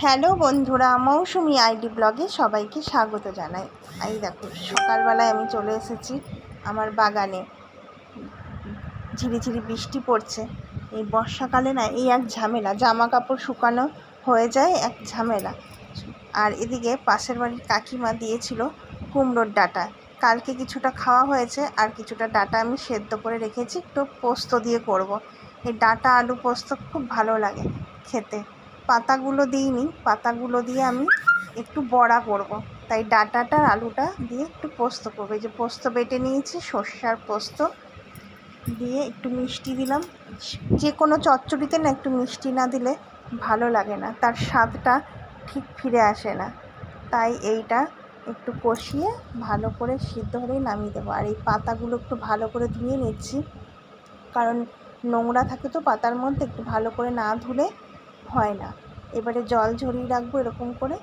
Hello বন্ধুরা, মৌসুমি ID ব্লগে সবাইকে স্বাগত জানাই। এই দেখো, সকালবেলায় আমি চলে এসেছি আমার বাগানে। ঝিরিঝিরি বৃষ্টি পড়ছে। এই বর্ষাকালে না এই এক ঝামেলা, জামা কাপড় শুকানো হয়ে যায় এক ঝামেলা। আর এদিকে পাশের বাড়ির কাকিমা দিয়েছিল কুমড়োর ডাঁটা। কালকে কিছুটা খাওয়া হয়েছে, আর কিছুটা ডাঁটা আমি সেদ্ধ করে রেখেছি, একটু পোস্ত দিয়ে করব। এই ডাঁটা আলু পোস্ত খুব ভালো লাগে খেতে। পাতাগুলো দিইনি, পাতাগুলো দিয়ে আমি একটু বড়া করব, তাই ডাঁটাটা আলুটা দিয়ে একটু পোস্ত করবো। এই যে পোস্ত বেটে নিয়েছি, সর্ষার পোস্ত দিয়ে একটু মিষ্টি দিলাম। যে কোনো চচ্চড়িতে না একটু মিষ্টি না দিলে ভালো লাগে না, তার স্বাদটা ঠিক ফিরে আসে না। তাই এইটা একটু কষিয়ে ভালো করে সিদ্ধ হলেই নামিয়ে দেবো। আর এই পাতাগুলো একটু ভালো করে ধুয়ে নিচ্ছি, কারণ নোংরা থাকে তো পাতার মধ্যে, একটু ভালো করে না ধুলে হয় না। এবারে জল ঝরিয়ে রাখবো এরকম করে,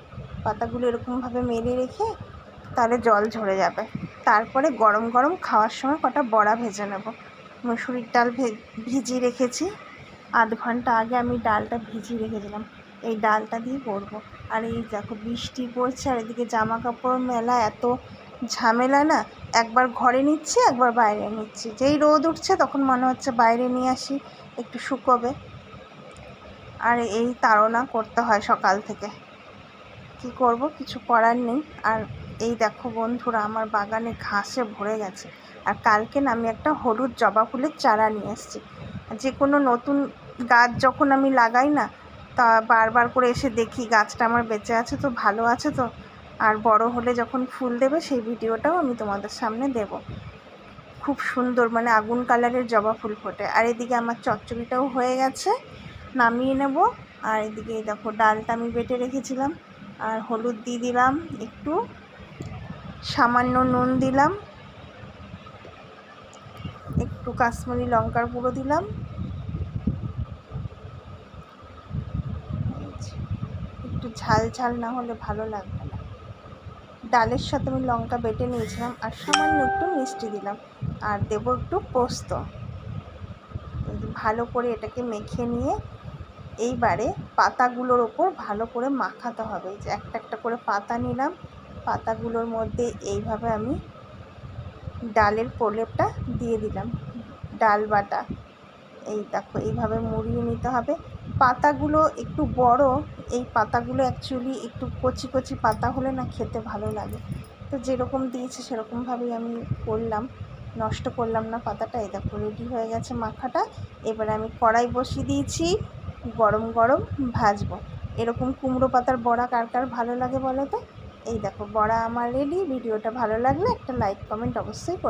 পাতাগুলো এরকমভাবে মেলে রেখে তাহলে জল ঝরে যাবে। তারপরে গরম গরম খাওয়ার সময় কটা বড়া ভেজে নেব। মুসুরির ডাল ভিজিয়ে রেখেছি, আধ ঘন্টা আগে আমি ডালটা ভিজিয়ে রেখেছিলাম। এই ডালটা দিয়ে করবো। আর এই দেখো বৃষ্টি পড়ছে, আর এদিকে জামা কাপড় মেলা এত ঝামেলা না, একবার ঘরে নিচ্ছি একবার বাইরে নিচ্ছি। যেই রোদ উঠছে তখন মনে হচ্ছে বাইরে নিয়ে আসি, একটু শুকোবে। আর এই তাড়না করতে হয় সকাল থেকে, কি করব, কিছু করার নেই। আর এই দেখো বন্ধুরা, আমার বাগানে ঘাসে ভরে গেছে। আর কালকে না আমি একটা হলুদ জবা ফুলের চারা নিয়ে এসেছি। যে কোনো নতুন গাছ যখন আমি লাগাই না, তা বারবার করে এসে দেখি গাছটা আমার বেঁচে আছে তো, ভালো আছে তো। আর বড় হলে যখন ফুল দেবে সেই ভিডিওটাও আমি তোমাদের সামনে দেব। খুব সুন্দর, মানে আগুন কালারের জবা ফুল ফোটে। আর এদিকে আমার চচ্চড়িটাও হয়ে গেছে, নামিয়ে নেব। আর এদিকে দেখো ডালটা আমি বেটে রেখেছিলাম, আর হলুদ দিয়ে দিলাম, একটু সামান্য নুন দিলাম, একটু কাশ্মীরি লঙ্কার গুঁড়ো দিলাম। একটু ঝাল ঝাল না হলে ভালো লাগবে না। ডালের সাথে আমি লঙ্কা বেটে নিয়েছিলাম, আর সামান্য একটু মিষ্টি দিলাম, আর দেবো একটু পোস্ত। ভালো করে এটাকে মেখে নিয়ে এইবারে পাতাগুলোর ওপর ভালো করে মাখাতে হবে। এই যে একটা একটা করে পাতা নিলাম, পাতাগুলোর মধ্যে এইভাবে আমি ডালের প্রলেপটা দিয়ে দিলাম, ডাল বাটা। এই দেখো এইভাবে মুড়িয়ে নিতে হবে। পাতাগুলো একটু বড়, এই পাতাগুলো অ্যাকচুয়ালি একটু কচি কচি পাতা হলে না খেতে ভালো লাগে। তো যেরকম দিয়েছে সেরকমভাবেই আমি করলাম, নষ্ট করলাম না পাতাটা। এই দেখো রেডি হয়ে গেছে মাখাটা। এবারে আমি কড়াই বসিয়ে দিয়েছি, গরম গরম ভাজবো। এরকম কুমড়ো পাতার বড়া কার কার ভালো লাগে বলো তো। এই দেখো বড়া আমার রেডি। ভিডিওটা ভালো লাগলে একটা লাইক কমেন্ট অবশ্যই করো।